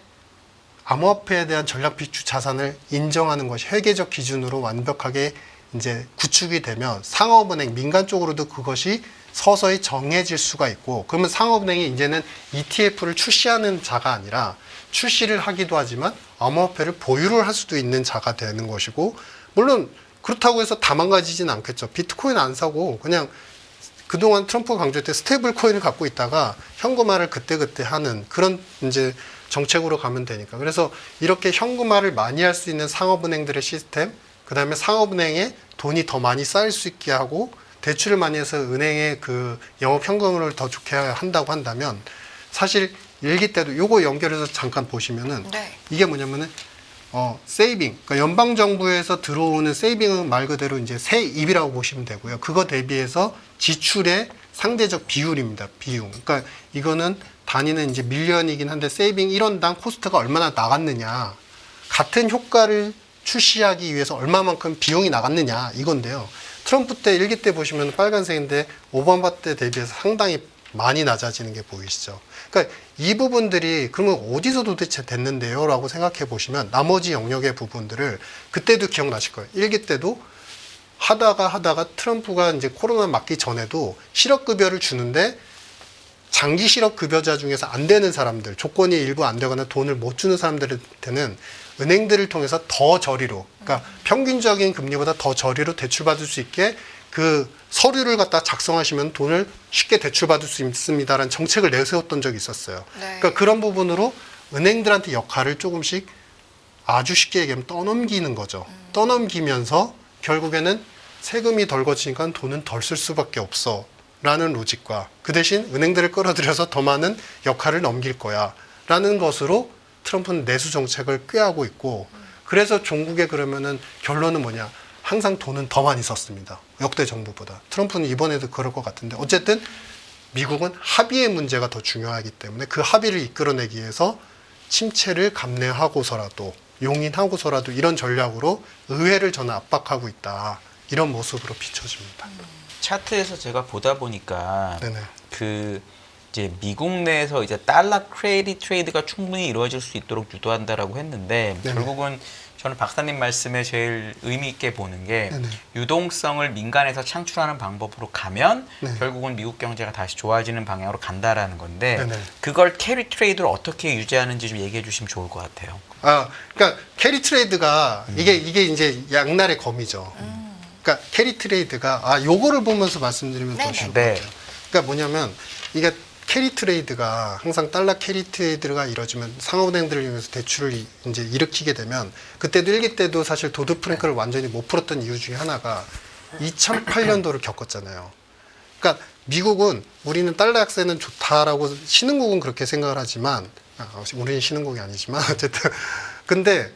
암호화폐에 대한 전략 비축 자산을 인정하는 것이 회계적 기준으로 완벽하게 이제 구축이 되면 상업은행, 민간 쪽으로도 그것이 서서히 정해질 수가 있고, 그러면 상업은행이 이제는 ETF를 출시하는 자가 아니라 출시를 하기도 하지만 암호화폐를 보유를 할 수도 있는 자가 되는 것이고, 물론 그렇다고 해서 다 망가지진 않겠죠. 비트코인 안 사고 그냥 그동안 트럼프가 강조했던 스테이블 코인을 갖고 있다가 현금화를 그때그때 하는 그런 이제 정책으로 가면 되니까. 그래서 이렇게 현금화를 많이 할 수 있는 상업은행들의 시스템, 그 다음에 상업은행에 돈이 더 많이 쌓일 수 있게 하고 대출을 많이 해서 은행의 그 영업 현금을 더 좋게 한다고 한다면 사실 일기 때도 요거 연결해서 잠깐 보시면은 네. 이게 뭐냐면은 세이빙, 그러니까 연방 정부에서 들어오는 세이빙은 말 그대로 이제 세입이라고 보시면 되고요. 그거 대비해서 지출의 상대적 비율입니다. 비용. 그러니까 이거는 단위는 이제 밀리언이긴 한데 세이빙 1원당 코스트가 얼마나 나갔느냐, 같은 효과를 출시하기 위해서 얼마만큼 비용이 나갔느냐 이건데요. 트럼프 때 일기 때 보시면 빨간색인데 오바마 때 대비해서 상당히 많이 낮아지는 게 보이시죠. 그러니까 이 부분들이 그러면 어디서 도대체 됐는데요? 라고 생각해 보시면 나머지 영역의 부분들을 그때도 기억나실 거예요. 일기 때도 하다가 트럼프가 이제 코로나 맞기 전에도 실업급여를 주는데 장기 실업급여자 중에서 안 되는 사람들, 조건이 일부 안 되거나 돈을 못 주는 사람들한테는 은행들을 통해서 더 저리로, 그러니까 평균적인 금리보다 더 저리로 대출받을 수 있게 그 서류를 갖다 작성하시면 돈을 쉽게 대출받을 수 있습니다라는 정책을 내세웠던 적이 있었어요. 네. 그러니까 그런 부분으로 은행들한테 역할을 조금씩 아주 쉽게 얘기하면 떠넘기는 거죠. 떠넘기면서 결국에는 세금이 덜 거치니까 돈은 덜 쓸 수밖에 없어 라는 로직과 그 대신 은행들을 끌어들여서 더 많은 역할을 넘길 거야 라는 것으로 트럼프는 내수 정책을 꾀하고 있고, 그래서 종국에 그러면은 결론은 뭐냐, 항상 돈은 더 많이 썼습니다. 역대 정부보다. 트럼프는 이번에도 그럴 것 같은데 어쨌든 미국은 합의의 문제가 더 중요하기 때문에 그 합의를 이끌어내기 위해서 침체를 감내하고서라도 용인하고서라도 이런 전략으로 의회를 저는 압박하고 있다, 이런 모습으로 비춰집니다. 차트에서 제가 보다 보니까 네네. 그 이제 미국 내에서 이제 달러 크레딧 트레이드가 충분히 이루어질 수 있도록 유도한다라고 했는데 네네. 결국은 저는 박사님 말씀에 제일 의미 있게 보는 게 네네. 유동성을 민간에서 창출하는 방법으로 가면 네. 결국은 미국 경제가 다시 좋아지는 방향으로 간다라는 건데 네네. 그걸 캐리 트레이드를 어떻게 유지하는지 좀 얘기해 주시면 좋을 것 같아요. 그러니까 캐리 트레이드가 이게 이제 양날의 검이죠. 그러니까 캐리 트레이드가 요거를 보면서 말씀드리면 더 네네. 쉬울 것 네. 같아요. 그러니까 뭐냐면 이게 캐리 트레이드가 항상 달러 캐리 트레이드가 이루어지면 상업은행들을 이용해서 대출을 이제 일으키게 되면, 그때도 일기 때도 사실 도드 프랭크를 완전히 못 풀었던 이유 중에 하나가 2008년도를 겪었잖아요. 그러니까 미국은 우리는 달러 약세는 좋다라고 신흥국은 그렇게 생각을 하지만, 우리는 신흥국이 아니지만 어쨌든 근데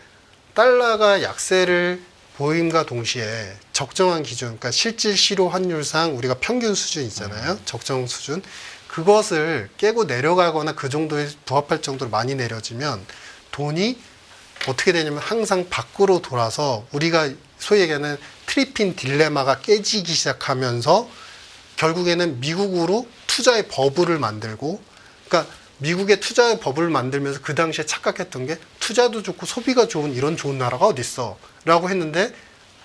달러가 약세를 보임과 동시에 적정한 기준, 그러니까 실질 실효 환율상 우리가 평균 수준 있잖아요. 적정 수준. 그것을 깨고 내려가거나 그 정도에 부합할 정도로 많이 내려지면 돈이 어떻게 되냐면 항상 밖으로 돌아서 우리가 소위 얘기하는 트리핀 딜레마가 깨지기 시작하면서 결국에는 미국으로 투자의 버블을 만들고, 그러니까 미국의 투자의 버블을 만들면서 그 당시에 착각했던 게 투자도 좋고 소비가 좋은 이런 좋은 나라가 어딨어 라고 했는데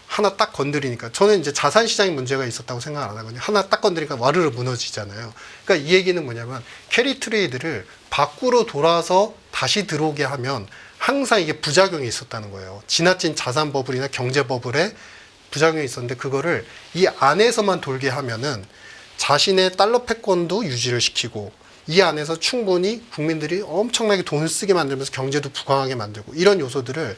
하나 딱 건드리니까, 저는 이제 자산시장에 문제가 있었다고 생각 안 하거든요. 하나 딱 건드리니까 와르르 무너지잖아요. 그러니까 이 얘기는 뭐냐면 캐리 트레이드를 밖으로 돌아서 다시 들어오게 하면 항상 이게 부작용이 있었다는 거예요. 지나친 자산 버블이나 경제 버블에 부작용이 있었는데 그거를 이 안에서만 돌게 하면은 자신의 달러 패권도 유지를 시키고 이 안에서 충분히 국민들이 엄청나게 돈을 쓰게 만들면서 경제도 부강하게 만들고 이런 요소들을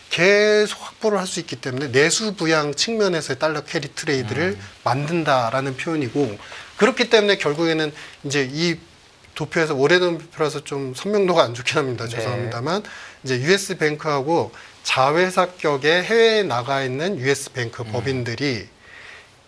계속 확보를 할 수 있기 때문에 내수 부양 측면에서의 달러 캐리 트레이드를 만든다라는 표현이고, 그렇기 때문에 결국에는 이제 이 도표에서 오래된 도표라서 좀 선명도가 안 좋긴 합니다. 네. 죄송합니다만 이제 US 뱅크하고 자회사격에 해외에 나가 있는 US 뱅크 법인들이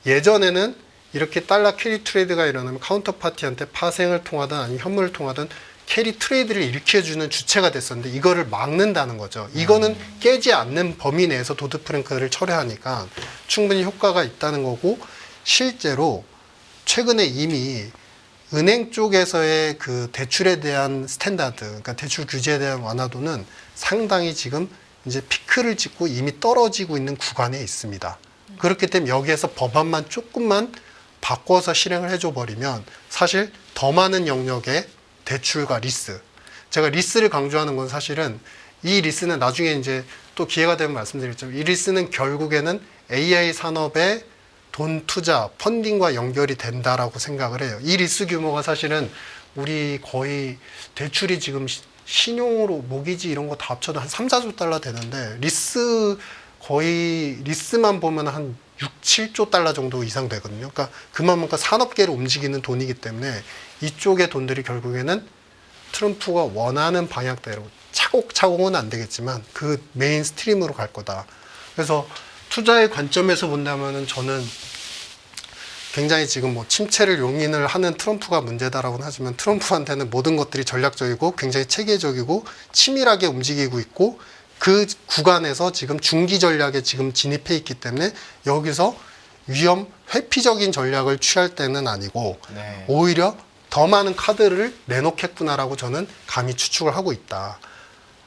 예전에는 이렇게 달러 캐리 트레이드가 일어나면 카운터 파티한테 파생을 통하든 아니면 현물을 통하든 캐리 트레이드를 일으켜주는 주체가 됐었는데 이거를 막는다는 거죠. 이거는 깨지 않는 범위 내에서 도드 프랭크를 철회하니까 충분히 효과가 있다는 거고, 실제로 최근에 이미 은행 쪽에서의 그 대출에 대한 스탠다드, 그러니까 대출 규제에 대한 완화도는 상당히 지금 이제 피크를 찍고 이미 떨어지고 있는 구간에 있습니다. 그렇기 때문에 여기에서 법안만 조금만 바꿔서 실행을 해줘 버리면 사실 더 많은 영역의 대출과 리스, 제가 리스를 강조하는 건 사실은 이 리스는 나중에 이제 또 기회가 되면 말씀드리겠지만 이 리스는 결국에는 AI 산업의 돈 투자, 펀딩과 연결이 된다라고 생각을 해요. 이 리스 규모가 사실은 우리 거의 대출이 지금 신용으로 모기지 이런 거 다 합쳐도 한 3, 4조 달러 되는데 리스 거의 리스만 보면 한 6, 7조 달러 정도 이상 되거든요. 그러니까 그만큼 산업계를 움직이는 돈이기 때문에 이쪽의 돈들이 결국에는 트럼프가 원하는 방향대로 차곡차곡은 안 되겠지만 그 메인 스트림으로 갈 거다. 그래서 투자의 관점에서 본다면은 저는 굉장히 지금 뭐 침체를 용인을 하는 트럼프가 문제다라고는 하지만 트럼프한테는 모든 것들이 전략적이고 굉장히 체계적이고 치밀하게 움직이고 있고 그 구간에서 지금 중기 전략에 지금 진입해 있기 때문에 여기서 위험 회피적인 전략을 취할 때는 아니고 네. 오히려 더 많은 카드를 내놓겠구나라고 저는 감히 추측을 하고 있다.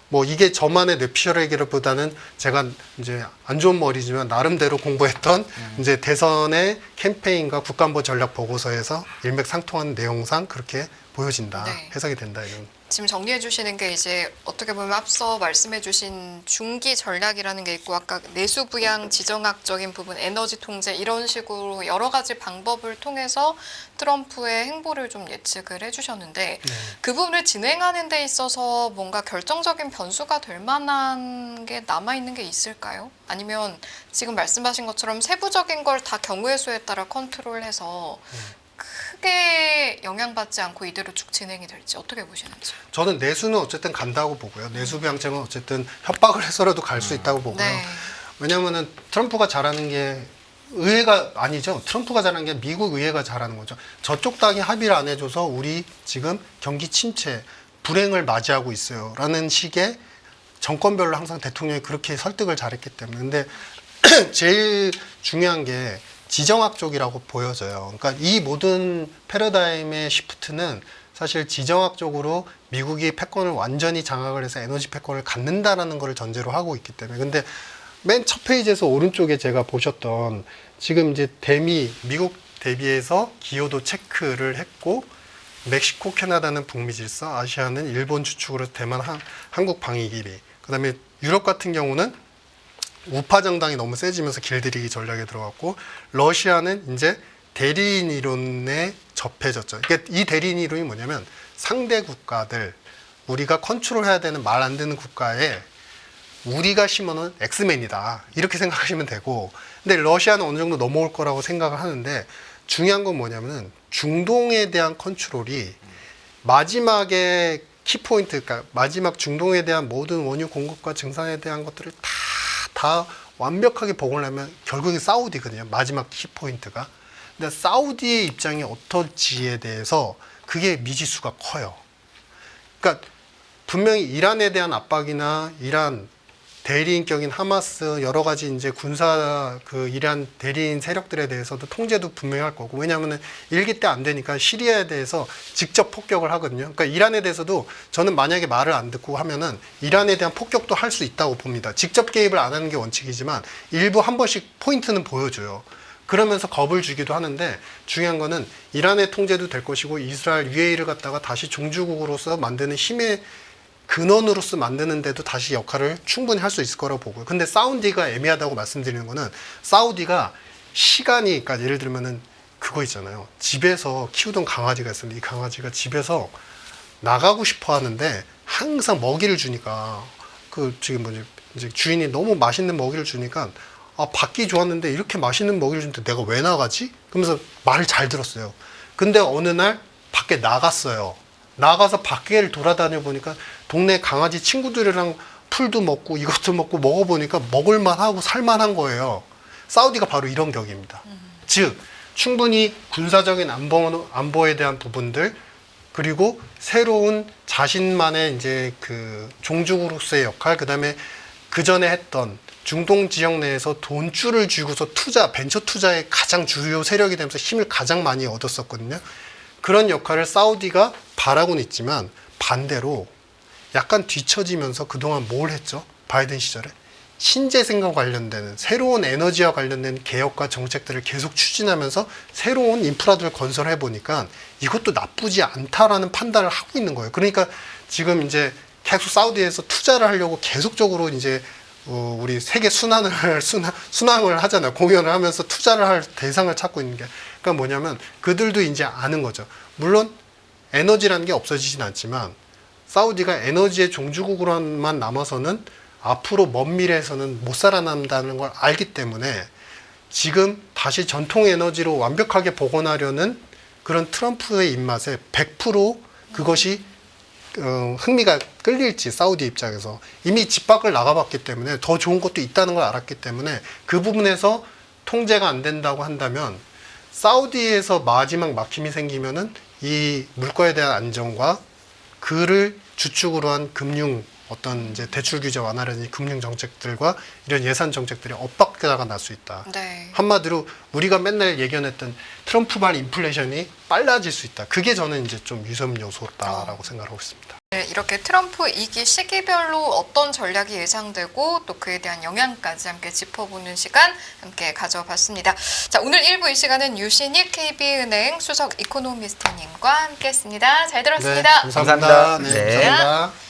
뭐 이게 저만의 뇌피셜에게보다는 제가 이제 안 좋은 머리지만 나름대로 공부했던 이제 대선의 캠페인과 국가안보 전략 보고서에서 일맥상통하는 내용상 그렇게 보여진다. 네. 해석이 된다 이런. 지금 정리해 주시는 게 이제 어떻게 보면 앞서 말씀해 주신 중기 전략이라는 게 있고 아까 내수 부양 지정학적인 부분 에너지 통제 이런 식으로 여러 가지 방법을 통해서 트럼프의 행보를 좀 예측을 해 주셨는데 그 부분을 진행하는 데 있어서 뭔가 결정적인 변수가 될 만한 게 남아 있는 게 있을까요? 아니면 지금 말씀하신 것처럼 세부적인 걸 다 경우의 수에 따라 컨트롤해서 크게 영향받지 않고 이대로 쭉 진행이 될지 어떻게 보시는지. 저는 내수는 어쨌든 간다고 보고요. 내수 비양책은 어쨌든 협박을 해서라도 갈 수 있다고 보고요. 네. 왜냐하면은 트럼프가 잘하는 게 의회가 아니죠. 트럼프가 잘하는 게 미국 의회가 잘하는 거죠. 저쪽 당이 합의를 안 해줘서 우리 지금 경기 침체, 불행을 맞이하고 있어요. 라는 식의 정권별로 항상 대통령이 그렇게 설득을 잘했기 때문에. 근데 제일 중요한 게 지정학 쪽이라고 보여져요. 그러니까 이 모든 패러다임의 시프트는 사실 지정학 쪽으로 미국이 패권을 완전히 장악을 해서 에너지 패권을 갖는다라는 것을 전제로 하고 있기 때문에. 근데 맨 첫 페이지에서 오른쪽에 제가 보셨던 지금 이제 미국 대비해서 기여도 체크를 했고 멕시코, 캐나다는 북미 질서, 아시아는 일본 주축으로 대만, 한국 방위 기비. 그다음에 유럽 같은 경우는 우파 정당이 너무 세지면서 길들이기 전략에 들어갔고 러시아는 이제 대리인 이론에 접해졌죠. 그러니까 이 대리인 이론이 뭐냐면 상대 국가들 우리가 컨트롤해야 되는 말 안 되는 국가에 우리가 심어놓은 엑스맨이다 이렇게 생각하시면 되고 근데 러시아는 어느 정도 넘어올 거라고 생각을 하는데 중요한 건 뭐냐면은 중동에 대한 컨트롤이 마지막에 키포인트 그러니까 마지막 중동에 대한 모든 원유 공급과 증산에 대한 것들을 다 완벽하게 복원하면 결국엔 사우디거든요. 마지막 키포인트가. 근데 사우디의 입장이 어떨지에 대해서 그게 미지수가 커요. 그러니까 분명히 이란에 대한 압박이나 이란 대리인격인 하마스 여러 가지 이제 군사 그 이란 대리인 세력들에 대해서도 통제도 분명히 할 거고 왜냐하면은 일기 때 안 되니까 시리아에 대해서 직접 폭격을 하거든요. 그러니까 이란에 대해서도 저는 만약에 말을 안 듣고 하면은 이란에 대한 폭격도 할 수 있다고 봅니다. 직접 개입을 안 하는 게 원칙이지만 일부 한 번씩 포인트는 보여줘요. 그러면서 겁을 주기도 하는데 중요한 거는 이란의 통제도 될 것이고 이스라엘 UAE를 갖다가 다시 종주국으로서 만드는 힘의 근원으로서 만드는데도 다시 역할을 충분히 할 수 있을 거라고 보고요. 근데 사우디가 애매하다고 말씀드리는 거는 사우디가 시간이 그러니까 예를 들면은 그거 있잖아요. 집에서 키우던 강아지가 있었는데 이 강아지가 집에서 나가고 싶어 하는데 항상 먹이를 주니까 그 지금 뭐지 이제 주인이 너무 맛있는 먹이를 주니까 아 받기 좋았는데 이렇게 맛있는 먹이를 주는데 내가 왜 나가지? 그러면서 말을 잘 들었어요. 근데 어느 날 밖에 나갔어요. 나가서 밖에를 돌아다녀 보니까 동네 강아지 친구들이랑 풀도 먹고 이것도 먹고 먹어보니까 먹을만하고 살만한 거예요. 사우디가 바로 이런 격입니다. 즉 충분히 군사적인 안보에 대한 부분들 그리고 새로운 자신만의 이제 그 종주국으로서의 역할 그다음에 그 전에 했던 중동 지역 내에서 돈줄을 쥐고서 벤처 투자의 가장 주요 세력이 되면서 힘을 가장 많이 얻었었거든요. 그런 역할을 사우디가 바라고는 있지만 반대로 약간 뒤처지면서 그동안 뭘 했죠? 바이든 시절에 신재생과 관련되는 새로운 에너지와 관련된 개혁과 정책들을 계속 추진하면서 새로운 인프라들을 건설해 보니까 이것도 나쁘지 않다라는 판단을 하고 있는 거예요. 그러니까 지금 이제 계속 사우디에서 투자를 하려고 계속적으로 이제 우리 세계 순항을 하잖아요. 공연을 하면서 투자를 할 대상을 찾고 있는 게. 그러니까 뭐냐면 그들도 이제 아는 거죠. 물론 에너지라는 게 없어지진 않지만 사우디가 에너지의 종주국으로만 남아서는 앞으로 먼 미래에서는 못 살아남는다는 걸 알기 때문에 지금 다시 전통 에너지로 완벽하게 복원하려는 그런 트럼프의 입맛에 100% 그것이 흥미가 끌릴지 사우디 입장에서 이미 집 밖을 나가봤기 때문에 더 좋은 것도 있다는 걸 알았기 때문에 그 부분에서 통제가 안 된다고 한다면 사우디에서 마지막 막힘이 생기면은 이 물가에 대한 안정과 그를 주축으로 한 금융 어떤 이제 대출 규제 완화라든지 금융 정책들과 이런 예산 정책들이 엇박자가 날 수 있다. 네. 한마디로 우리가 맨날 예견했던 트럼프발 인플레이션이 빨라질 수 있다. 그게 저는 이제 좀 위험 요소다라고 생각하고 있습니다. 네, 이렇게 트럼프 2기 시기별로 어떤 전략이 예상되고 또 그에 대한 영향까지 함께 짚어보는 시간 함께 가져봤습니다. 자, 오늘 1부 이 시간은 유신익 KB은행 수석 이코노미스트님과 함께했습니다. 잘 들었습니다. 네, 감사합니다. 네, 네. 감사합니다.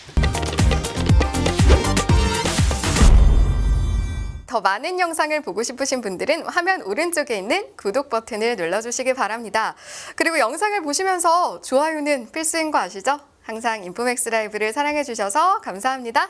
더 많은 영상을 보고 싶으신 분들은 화면 오른쪽에 있는 구독 버튼을 눌러주시기 바랍니다. 그리고 영상을 보시면서 좋아요는 필수인 거 아시죠? 항상 인포맥스 라이브를 사랑해주셔서 감사합니다.